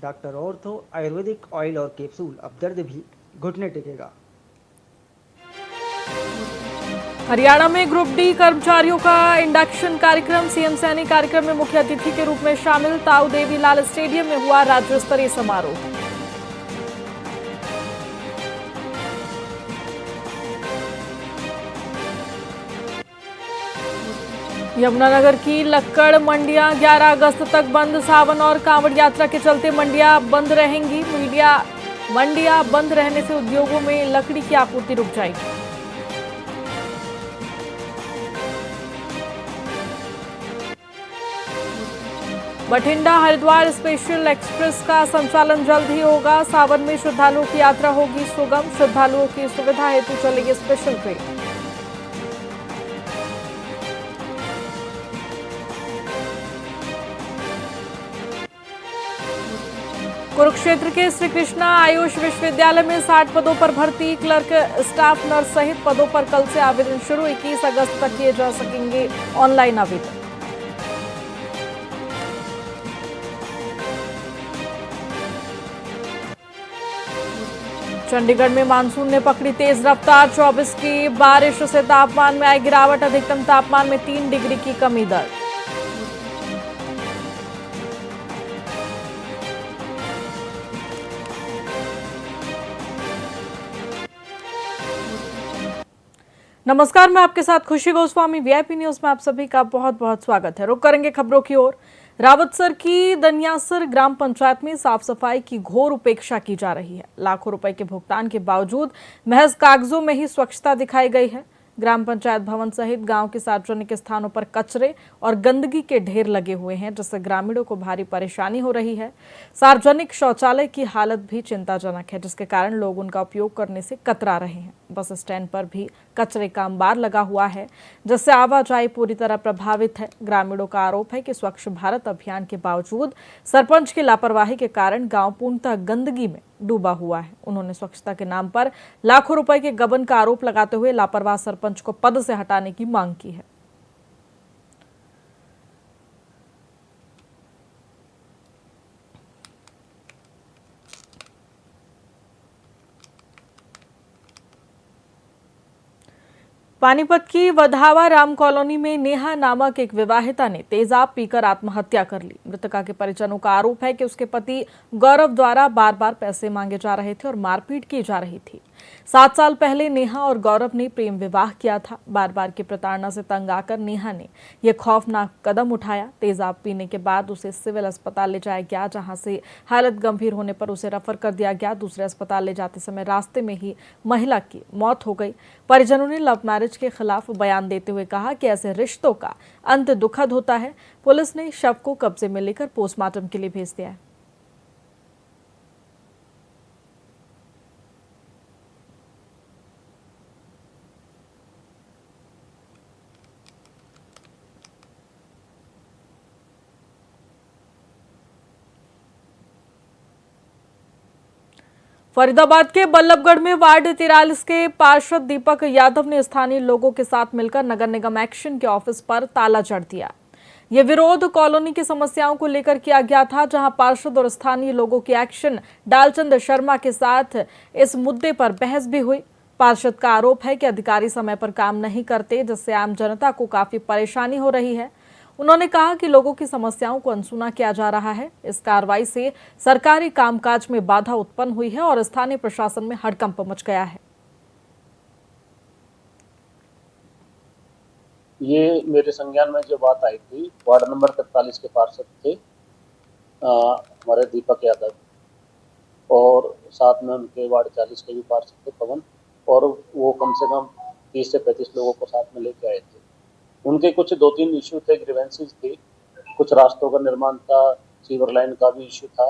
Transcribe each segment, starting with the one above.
Doctor ortho Ayurvedic oil और capsule, अब दर्द भी घुटने टेकेगा। हरियाणा में ग्रुप डी कर्मचारियों का इंडक्शन कार्यक्रम, सीएम सैनी कार्यक्रम में मुख्य अतिथि के रूप में शामिल। ताऊ देवी लाल स्टेडियम में हुआ राज्य स्तरीय समारोह। यमुनानगर की लक्कड़ मंडियां 11 अगस्त तक बंद। सावन और कांवड़ यात्रा के चलते मंडियां बंद रहेंगी। मंडियां बंद रहने से उद्योगों में लकड़ी की आपूर्ति रुक जाएगी। बठिंडा हरिद्वार स्पेशल एक्सप्रेस का संचालन जल्द ही होगा। सावन में श्रद्धालुओं की यात्रा होगी सुगम। श्रद्धालुओं की सुविधा हेतु चलेगी स्पेशल ट्रेन। कुरुक्षेत्र के श्री कृष्णा आयुष विश्वविद्यालय में 60 पदों पर भर्ती। क्लर्क, स्टाफ नर्स सहित पदों पर कल से आवेदन शुरू। 21 अगस्त तक किए जा सकेंगे ऑनलाइन आवेदन। चंडीगढ़ में मानसून ने पकड़ी तेज रफ्तार। 24 की बारिश से तापमान में आई गिरावट। अधिकतम तापमान में 3 डिग्री की कमी दर्ज। नमस्कार, मैं आपके साथ खुशी गोस्वामी। वीआईपी न्यूज में आप सभी का बहुत बहुत स्वागत है। रुक करेंगे खबरों की ओर। रावतसर की दनियासर ग्राम पंचायत में साफ सफाई की घोर उपेक्षा की जा रही है। लाखों रुपए के भुगतान के बावजूद महज कागजों में ही स्वच्छता दिखाई गई है। ग्राम पंचायत भवन सहित गांव के सार्वजनिक स्थानों पर कचरे और गंदगी के ढेर लगे हुए हैं, जिससे ग्रामीणों को भारी परेशानी हो रही है। सार्वजनिक शौचालय की हालत भी चिंताजनक है, जिसके कारण लोग उनका उपयोग करने से कतरा रहे हैं। बस स्टैंड पर भी कचरे का अंबार लगा हुआ है, जिससे आवाजाही पूरी तरह प्रभावित है। ग्रामीणों का आरोप है कि स्वच्छ भारत अभियान के बावजूद सरपंच की लापरवाही के कारण गांव पूर्णतः गंदगी में डूबा हुआ है। उन्होंने स्वच्छता के नाम पर लाखों रुपए के गबन का आरोप लगाते हुए लापरवाह सरपंच को पद से हटाने की मांग की है। पानीपत की वधावा राम कॉलोनी में नेहा नामक एक विवाहिता ने तेजाब पीकर आत्महत्या कर ली। मृतका के परिजनों का आरोप है कि उसके पति गौरव द्वारा बार बार पैसे मांगे जा रहे थे और मारपीट की जा रही थी। 7 साल पहले नेहा और गौरव ने प्रेम विवाह किया था। बार बार की प्रताड़ना से तंग आकर नेहा ने यह खौफनाक कदम उठाया। तेजाब पीने के बाद उसे सिविल अस्पताल ले जाया गया, जहां से हालत गंभीर होने पर उसे रेफर कर दिया गया। दूसरे अस्पताल ले जाते समय रास्ते में ही महिला की मौत हो गई। परिजनों ने लव मैरिज के खिलाफ बयान देते हुए कहा कि ऐसे रिश्तों का अंत दुखद होता है। पुलिस ने शव को कब्जे में लेकर पोस्टमार्टम के लिए भेज दिया है। फरीदाबाद के बल्लभगढ़ में वार्ड 43 के पार्षद दीपक यादव ने स्थानीय लोगों के साथ मिलकर नगर निगम एक्शन के ऑफिस पर ताला जड़ दिया। यह विरोध कॉलोनी की समस्याओं को लेकर किया गया था, जहां पार्षद और स्थानीय लोगों की एक्शन डालचंद शर्मा के साथ इस मुद्दे पर बहस भी हुई। पार्षद का आरोप है कि अधिकारी समय पर काम नहीं करते, जिससे आम जनता को काफी परेशानी हो रही है। उन्होंने कहा कि लोगों की समस्याओं को अनसुना किया जा रहा है। इस कार्रवाई से सरकारी कामकाज में बाधा उत्पन्न हुई है और स्थानीय प्रशासन में हड़कंप मच गया है। ये मेरे संज्ञान में जो बात आई थी, वार्ड नंबर 43 के पार्षद थे हमारे दीपक यादव, और साथ में उनके वार्ड 40 के भी पार्षद थे पवन, और वो कम से कम 30 से 35 लोगों को साथ में लेके आए थे। उनके कुछ 2-3 इश्यू थे, ग्रीवेंसेस थी, कुछ रास्तों का निर्माण था, सीवर लाइन का भी इश्यू था।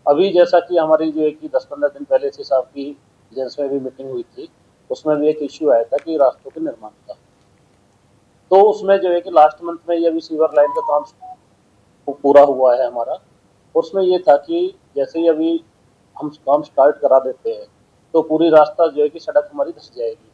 अभी जैसा कि हमारी जो है कि 10-15 दिन पहले से साहब की एजेंसी में भी मीटिंग हुई थी, उसमें भी एक इश्यू आया था कि रास्तों के निर्माण का। तो उसमें जो है कि लास्ट मंथ में ये अभी सीवर लाइन का काम पूरा हुआ है हमारा। उसमें ये था कि जैसे ही अभी हम काम स्टार्ट करा देते हैं तो पूरी रास्ता जो है कि सड़क हमारी धंस जाएगी।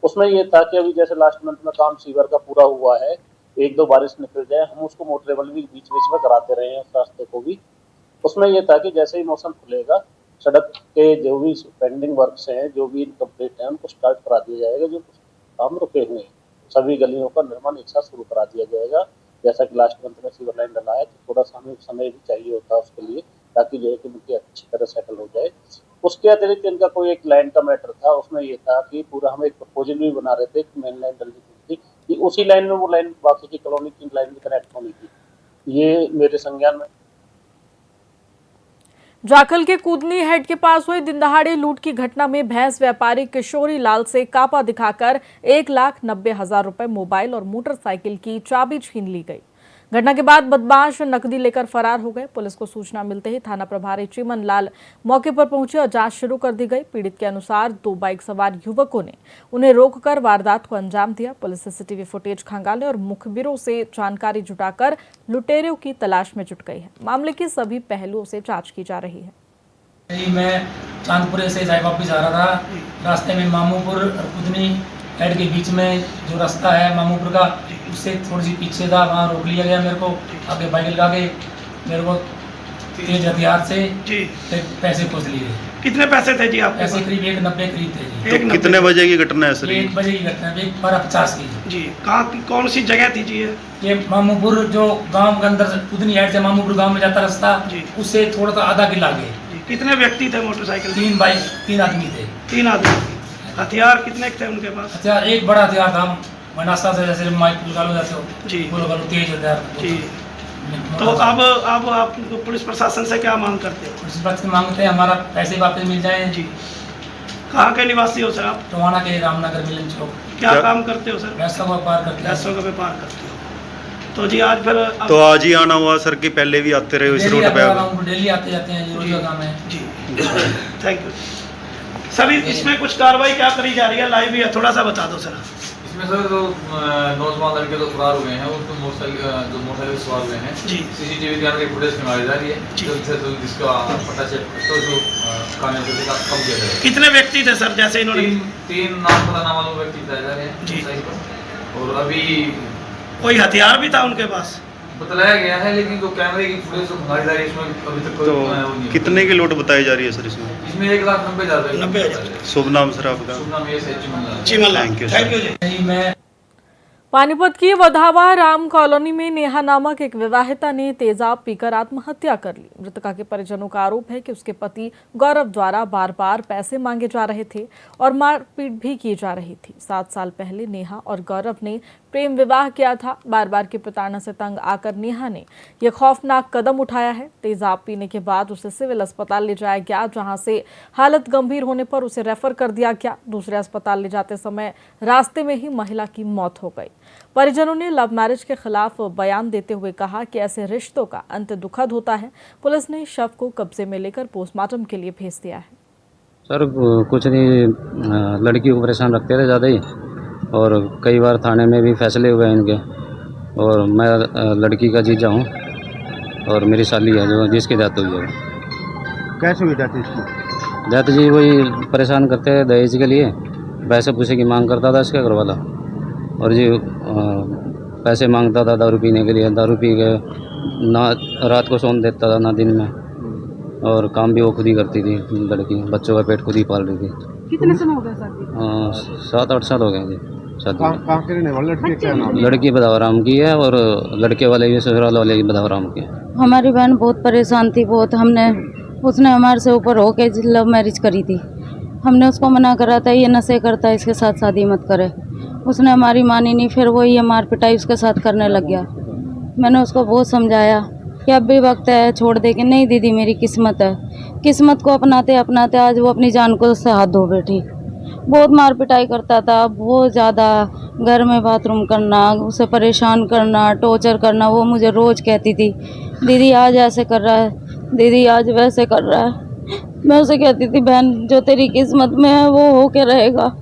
उसमें ये था कि अभी जैसे लास्ट मंथ में काम सीवर का पूरा हुआ है, 1-2 बारिश निकल जाए, हम उसको मोटरेबल भी बीच बीच में कराते रहे हैं उस रास्ते को भी। उसमें ये था कि जैसे ही मौसम खुलेगा सड़क के जो भी पेंडिंग वर्क्स हैं, जो भी इनकम्प्लीट हैं, उनको स्टार्ट करा दिया जाएगा। जो काम रुके हुए हैं सभी गलियों का निर्माण एक साथ शुरू करा दिया जाएगा। जैसा कि लास्ट मंथ में सीवर लाइन डला है, तो थोड़ा समय भी चाहिए होता है उसके लिए, ताकि जो है कि मिट्टी अच्छी तरह सेटल हो जाए। उसके अतिरिक्त इनका कोई एक लाइन का मैटर था, उसमें ये था कि पूरा हम एक प्रपोजल भी बना रहे थे कि मेन लाइन डलनी थी कि उसी लाइन में वो लाइन बाकी की कॉलोनी की लाइन भी कनेक्ट होनी थी। ये मेरे संज्ञान में। जाखल के कूदनी हेड के पास हुई दिनदहाड़े लूट की घटना में भैंस व्यापारी किशोरी लाल से कापा दिखाकर 1,90,000 रुपए, मोबाइल और मोटरसाइकिल की चाबी छीन ली गई। घटना के बाद बदमाश नकदी लेकर फरार हो गए। पुलिस को सूचना मिलते ही थाना प्रभारी चिमन लाल मौके पर पहुंचे और जांच शुरू कर दी गई। पीड़ित के अनुसार 2 बाइक सवार युवकों ने उन्हें रोककर वारदात को अंजाम दिया। पुलिस सीसीटीवी फुटेज खंगालने और मुखबिरों से जानकारी जुटाकर लुटेरों की तलाश में जुट गई है। मामले की सभी पहलुओं से जांच की जा रही है। मैं चांदपुरे से जाए वापस आ रहा था। रास्ते में मामूपुर और कुदनी हेड के बीच में जो रास्ता है मामूपुर का, उससे थोड़ी सी पीछे था, वहाँ रोक लिया गया मेरे को। आगे बाइक लगा के मेरे को तेज हथियार से पैसे पूछ लिए। कितने पैसे थे जी आपके पैसे पास? करीब 1,90 करीब थे जी। तो कितने बजे की घटना है सर? 1 बजे की घटना है, 1:50 की जी। कहाँ कौन सी जगह थी जी ये मामूपुर जो गांव के अंदर कुदनी हेड से मामूपुर गांव में जाता रास्ता, उससे थोड़ा सा आधा किला आगे। कितने व्यक्ति थे मोटरसाइकिल? 3 बाइक, 3 आदमी थे। 3 आदमी। हथियार कितने थे उनके पास? हथियार एक बड़ा हथियार था, मनासा से जैसे माइक लगा लो जैसे जी, तेज हथियार जी। तो अब आप पुलिस प्रशासन से क्या मांग करते हो? पुलिस प्रशासन मांगते हैं हमारा पैसे वापस मिल जाए जी। कहाँ के निवासी हो सर आप? टोहाना के रामनगर मिलन चौक। क्या काम करते हो सर? भैंसों का व्यापार करते हैं। भैंसों का व्यापार करते हो। तो जी आज फिर तो आज ही आना हुआ सर कि पहले भी आते रहे इस रोड पे? डेली आते जाते हैं, रोज का काम है जी। Thank you sir. इसमें कुछ कार्रवाई क्या करी जा रही है? लाइव भी है, थोड़ा सा बता दो सर। इसमें सर जो नौजवान लड़के तो फरार हुए हैं, उसको मोटरसाइकिल सवार हुए हैं जी। सीसीटीवी कैमरा की फुटेज निकाली जा रही है। जल्द से जल्द इसका पता चेक तो जो कामयाबी का कम किया जाएगा। कितने व्यक्ति थे सर? जैसे इन्होंने 3 नाम पता नाम वाले व्यक्ति बताए जा रहे हैं जी। और अभी कोई हथियार भी था उनके पास? बतलाया गया है, लेकिन जो कैमरे की फुटेज जो खंगाली जा रही है इसमें अभी तक कोई तो वो नहीं है। कितने की लूट बताई जा रही है सर इसमें? इसमें 1,90,000 90,000। शुभ नाम सर आपका? शुभ नाम ये है Chiman. Thank you thank you जी। मैं पानीपत की वधावा राम कॉलोनी में नेहा नामक एक विवाहिता ने तेजाब पीकर आत्महत्या कर ली। मृतका के परिजनों का आरोप है कि उसके पति गौरव द्वारा बार बार पैसे मांगे जा रहे थे और मारपीट भी की जा रही थी। 7 साल पहले नेहा और गौरव ने प्रेम विवाह किया था। बार बार की प्रताड़ना से तंग आकर नेहा ने यह खौफनाक कदम उठाया है। तेजाब पीने के बाद उसे सिविल अस्पताल ले जाया गया, जहां से हालत गंभीर होने पर उसे रेफर कर दिया गया। दूसरे अस्पताल ले जाते समय रास्ते में ही महिला की मौत हो गई। परिजनों ने लव मैरिज के खिलाफ बयान देते हुए कहा कि ऐसे रिश्तों का अंत दुखद होता है। पुलिस ने शव को कब्जे में लेकर पोस्टमार्टम के लिए भेज दिया है। सर कुछ नहीं, लड़की को परेशान रखते थे ज़्यादा ही, और कई बार थाने में भी फैसले हुए हैं इनके। और मैं लड़की का जीजा हूँ और मेरी साली है जो जिसकी डेथ हुई है। कैसे हुई डेथ इसकी? डेथ जी वही परेशान करते हैं दहेज के लिए, पैसे पूछे की मांग करता था इसके घर वाला, और जी पैसे मांगता था दारू पीने के लिए। दारू पी के ना रात को सोने देता था ना दिन में, और काम भी वो खुद ही करती थी। लड़की बच्चों का पेट खुद ही पाल रही थी। कितने समय हो गए शादी? 7-8 साल हो गए जी शादी। कहाँ के रहने वाले? लड़की क्या नाम? लड़की बदावराम की है और लड़के वाले भी ससुराल वाले भी बदावराम के। हमारी बहन बहुत परेशान थी, बहुत। उसने हमारे से ऊपर होके लव मैरिज करी थी। हमने उसको मना करा था ये नशे करता है, इसके साथ शादी मत करे। उसने हमारी मानी नहीं, फिर वो ये मार पिटाई उसके साथ करने लग गया। मैंने उसको बहुत समझाया कि अब भी वक्त है, छोड़ दे। कि नहीं दीदी मेरी किस्मत है। किस्मत को अपनाते अपनाते आज वो अपनी जान को उससे हाथ धो बैठी। बहुत मार पिटाई करता था, बहुत ज़्यादा। घर में बाथरूम करना, उसे परेशान करना, टॉर्चर करना। वो मुझे रोज़ कहती थी दीदी आज ऐसे कर रहा है, दीदी आज वैसे कर रहा है। मैं उसे कहती थी बहन जो तेरी किस्मत में है वो होके रहेगा।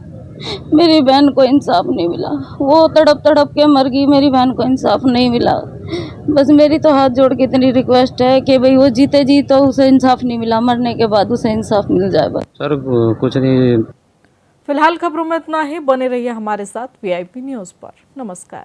मेरी बहन को इंसाफ नहीं मिला, वो तड़प तड़प के मर गई। मेरी बहन को इंसाफ नहीं मिला। बस मेरी तो हाथ जोड़ के इतनी रिक्वेस्ट है कि भाई वो जीते जी तो उसे इंसाफ नहीं मिला, मरने के बाद उसे इंसाफ मिल जाए बस। सर कुछ नहीं। फिलहाल खबरों में इतना ही। बने रहिए हमारे साथ VIP न्यूज़ पर। नमस्कार।